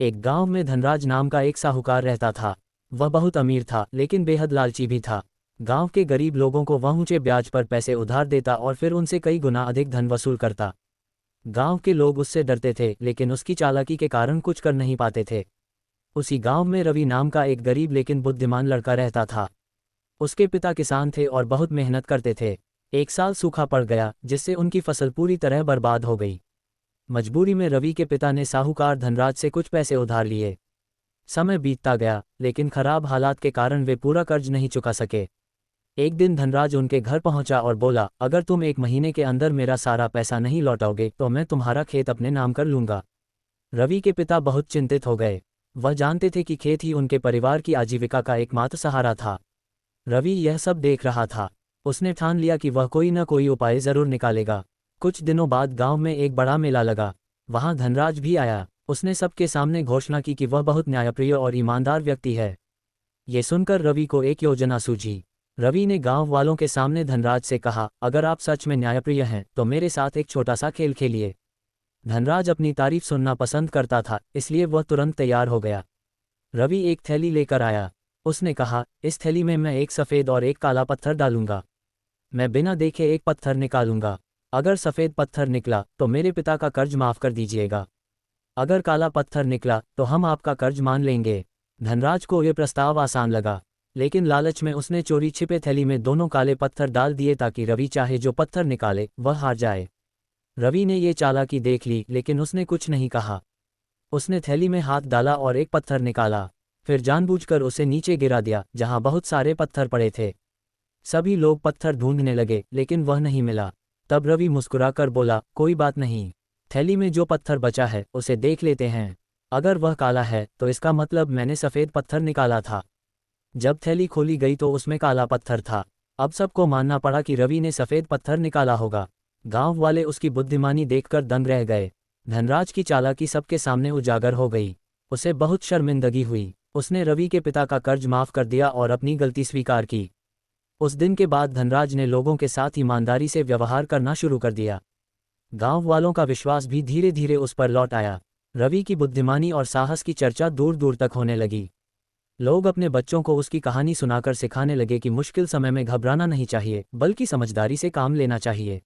एक गांव में धनराज नाम का एक साहूकार रहता था। वह बहुत अमीर था लेकिन बेहद लालची भी था। गांव के गरीब लोगों को वह ऊंचे ब्याज पर पैसे उधार देता और फिर उनसे कई गुना अधिक धन वसूल करता। गांव के लोग उससे डरते थे लेकिन उसकी चालाकी के कारण कुछ कर नहीं पाते थे। उसी गांव में रवि नाम का एक गरीब लेकिन बुद्धिमान लड़का रहता था। उसके पिता किसान थे और बहुत मेहनत करते थे। एक साल सूखा पड़ गया जिससे उनकी फसल पूरी तरह बर्बाद हो गई। मजबूरी में रवि के पिता ने साहूकार धनराज से कुछ पैसे उधार लिए। समय बीतता गया लेकिन खराब हालात के कारण वे पूरा कर्ज नहीं चुका सके। एक दिन धनराज उनके घर पहुंचा और बोला, अगर तुम 1 महीने के अंदर मेरा सारा पैसा नहीं लौटाओगे तो मैं तुम्हारा खेत अपने नाम कर लूंगा। रवि के पिता बहुत चिंतित हो गए। वह जानते थे कि खेत ही उनके परिवार की आजीविका का एकमात्र सहारा था। रवि यह सब देख रहा था। उसने ठान लिया कि वह कोई न कोई उपाय जरूर निकालेगा। कुछ दिनों बाद गांव में एक बड़ा मेला लगा। वहां धनराज भी आया। उसने सबके सामने घोषणा की कि वह बहुत न्यायप्रिय और ईमानदार व्यक्ति है। ये सुनकर रवि को एक योजना सूझी। रवि ने गांव वालों के सामने धनराज से कहा, अगर आप सच में न्यायप्रिय हैं तो मेरे साथ एक छोटा सा खेल खेलिए। धनराज अपनी तारीफ सुनना पसंद करता था इसलिए वह तुरंत तैयार हो गया। रवि एक थैली लेकर आया। उसने कहा, इस थैली में मैं एक सफ़ेद और एक काला पत्थर डालूंगा। मैं बिना देखे एक पत्थर निकालूंगा। अगर सफ़ेद पत्थर निकला तो मेरे पिता का कर्ज माफ़ कर दीजिएगा। अगर काला पत्थर निकला तो हम आपका कर्ज मान लेंगे। धनराज को यह प्रस्ताव आसान लगा लेकिन लालच में उसने चोरी छिपे थैली में दोनों काले पत्थर डाल दिए ताकि रवि चाहे जो पत्थर निकाले वह हार जाए। रवि ने ये चालाकी देख ली लेकिन उसने कुछ नहीं कहा। उसने थैली में हाथ डाला और एक पत्थर निकाला, फिर जानबूझकर उसे नीचे गिरा दिया जहां बहुत सारे पत्थर पड़े थे। सभी लोग पत्थर ढूंढने लगे लेकिन वह नहीं मिला। तब रवि मुस्कुराकर बोला, कोई बात नहीं, थैली में जो पत्थर बचा है उसे देख लेते हैं। अगर वह काला है तो इसका मतलब मैंने सफ़ेद पत्थर निकाला था। जब थैली खोली गई तो उसमें काला पत्थर था। अब सबको मानना पड़ा कि रवि ने सफ़ेद पत्थर निकाला होगा। गांव वाले उसकी बुद्धिमानी देखकर दंग रह गए। धनराज की चालाकी सबके सामने उजागर हो गई। उसे बहुत शर्मिंदगी हुई। उसने रवि के पिता का कर्ज माफ़ कर दिया और अपनी गलती स्वीकार की। उस दिन के बाद धनराज ने लोगों के साथ ईमानदारी से व्यवहार करना शुरू कर दिया। गांव वालों का विश्वास भी धीरे धीरे उस पर लौट आया। रवि की बुद्धिमानी और साहस की चर्चा दूर दूर तक होने लगी। लोग अपने बच्चों को उसकी कहानी सुनाकर सिखाने लगे कि मुश्किल समय में घबराना नहीं चाहिए बल्कि समझदारी से काम लेना चाहिए।